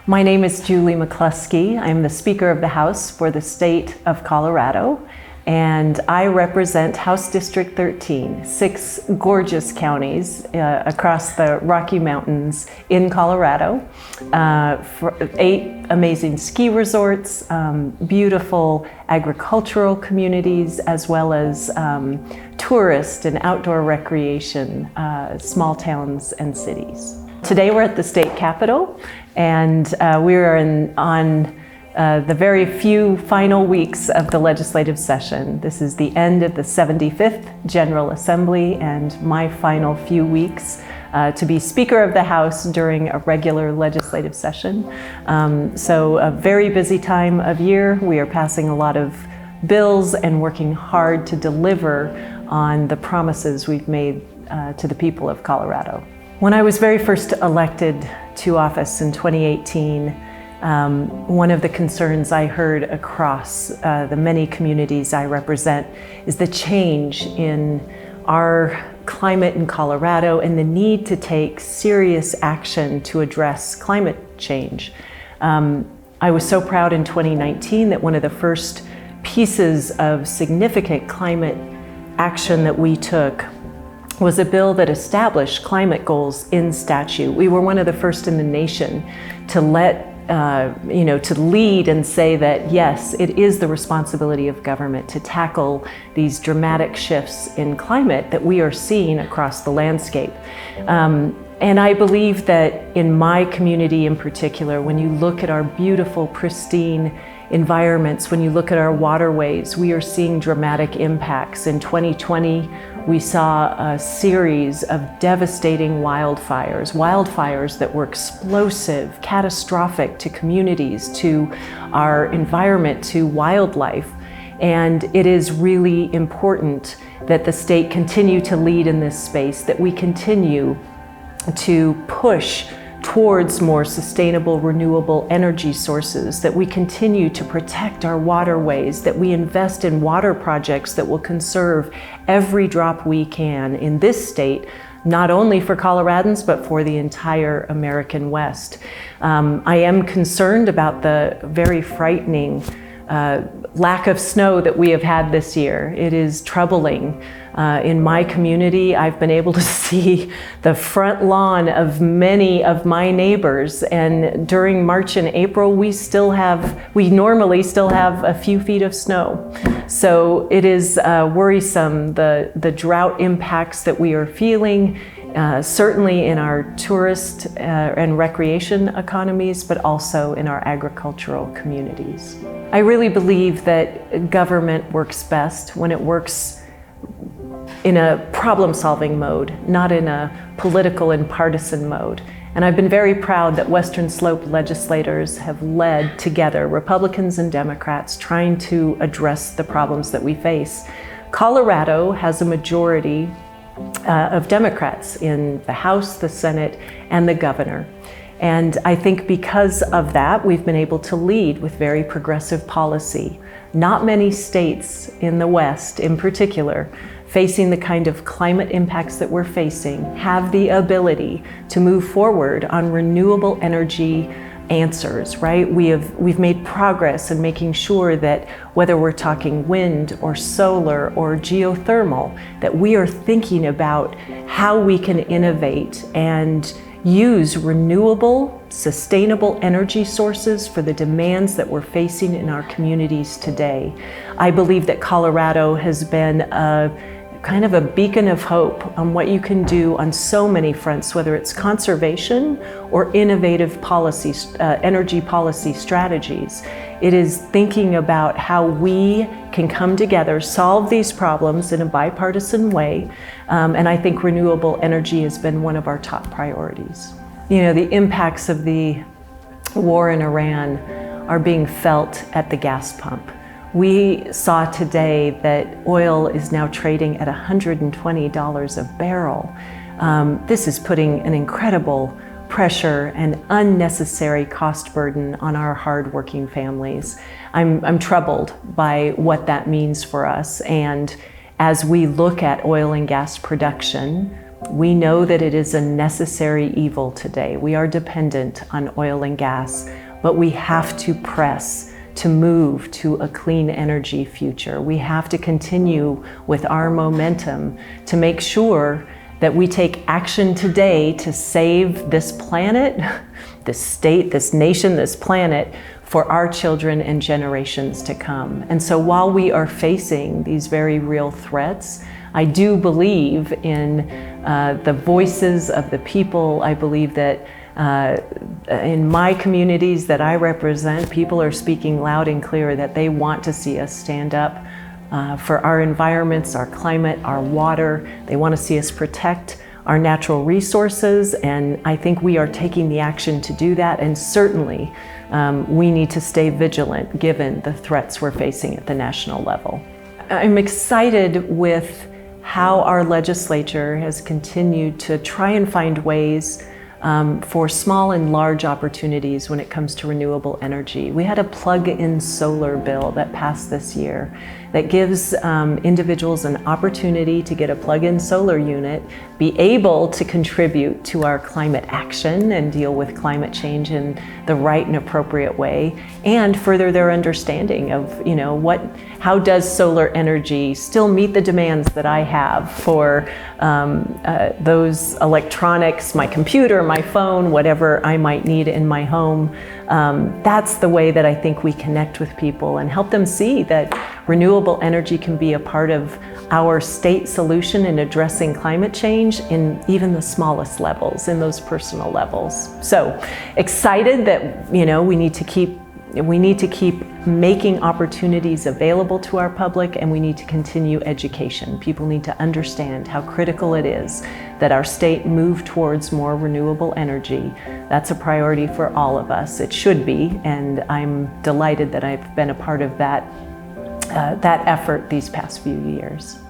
My name is Julie McCluskie. I'm the Speaker of the House for the state of Colorado, and I represent House District 13, 6 gorgeous counties across the Rocky Mountains in Colorado, for 8 amazing ski resorts, beautiful agricultural communities, as well as tourist and outdoor recreation, small towns and cities. Today we're at the state capitol, and we are on the very few final weeks of the legislative session. This is the end of the 75th General Assembly and my final few weeks to be Speaker of the House during a regular legislative session. So a very busy time of year. We are passing a lot of bills and working hard to deliver on the promises we've made to the people of Colorado. When I was very first elected to office in 2018, one of the concerns I heard across the many communities I represent is the change in our climate in Colorado and the need to take serious action to address climate change. I was so proud in 2019 that one of the first pieces of significant climate action that we took was a bill that established climate goals in statute. We were one of the first in the nation to to lead and say that, yes, it is the responsibility of government to tackle these dramatic shifts in climate that we are seeing across the landscape. And I believe that in my community in particular, when you look at our beautiful, pristine environments, when you look at our waterways, we are seeing dramatic impacts. In 2020, we saw a series of devastating wildfires that were explosive, catastrophic to communities, to our environment, to wildlife. And it is really important that the state continue to lead in this space, that we continue to push towards more sustainable, renewable energy sources, that we continue to protect our waterways, that we invest in water projects that will conserve every drop we can in this state, not only for Coloradans, but for the entire American West. I am concerned about the very frightening lack of snow that we have had this year. It is troubling. In my community, I've been able to see the front lawn of many of my neighbors, and during March and April, we normally still have a few feet of snow. So it is worrisome, the drought impacts that we are feeling, certainly in our tourist and recreation economies, but also in our agricultural communities. I really believe that government works best when it works in a problem-solving mode, not in a political and partisan mode. And I've been very proud that Western Slope legislators have led together, Republicans and Democrats, trying to address the problems that we face. Colorado has a majority of Democrats in the House, the Senate, and the governor. And I think because of that, we've been able to lead with very progressive policy. Not many states in the West, in particular, facing the kind of climate impacts that we're facing, have the ability to move forward on renewable energy answers, right? We've made progress in making sure that whether we're talking wind or solar or geothermal, that we are thinking about how we can innovate and use renewable, sustainable energy sources for the demands that we're facing in our communities today. I believe that Colorado has been a kind of a beacon of hope on what you can do on so many fronts, whether it's conservation or innovative policies, energy policy strategies. It is thinking about how we can come together, solve these problems in a bipartisan way, and I think renewable energy has been one of our top priorities. You know, the impacts of the war in Iran are being felt at the gas pump. We saw today that oil is now trading at $120 a barrel. This is putting an incredible pressure and unnecessary cost burden on our hardworking families. I'm troubled by what that means for us. And as we look at oil and gas production, We know that it is a necessary evil today. We are dependent on oil and gas, but we have to press to move to a clean energy future. We have to continue with our momentum to make sure that we take action today to save this planet, this state, this nation, this planet, for our children and generations to come. And so while we are facing these very real threats, I do believe in the voices of the people. I believe that in my communities that I represent, people are speaking loud and clear that they want to see us stand up for our environments, our climate, our water. They want to see us protect our natural resources, and I think we are taking the action to do that, and certainly we need to stay vigilant given the threats we're facing at the national level. I'm excited with how our legislature has continued to try and find ways for small and large opportunities when it comes to renewable energy. We had a plug-in solar bill that passed this year that gives individuals an opportunity to get a plug-in solar unit, be able to contribute to our climate action and deal with climate change in the right and appropriate way, and further their understanding of, how does solar energy still meet the demands that I have for those electronics, my computer, my phone, whatever I might need in my home. That's the way that I think we connect with people and help them see that renewable energy can be a part of our state solution in addressing climate change in even the smallest levels, in those personal levels. So excited that we need to keep making opportunities available to our public, and we need to continue education. People need to understand how critical it is that our state move towards more renewable energy. That's a priority for all of us. It should be, and I'm delighted that I've been a part of that effort these past few years.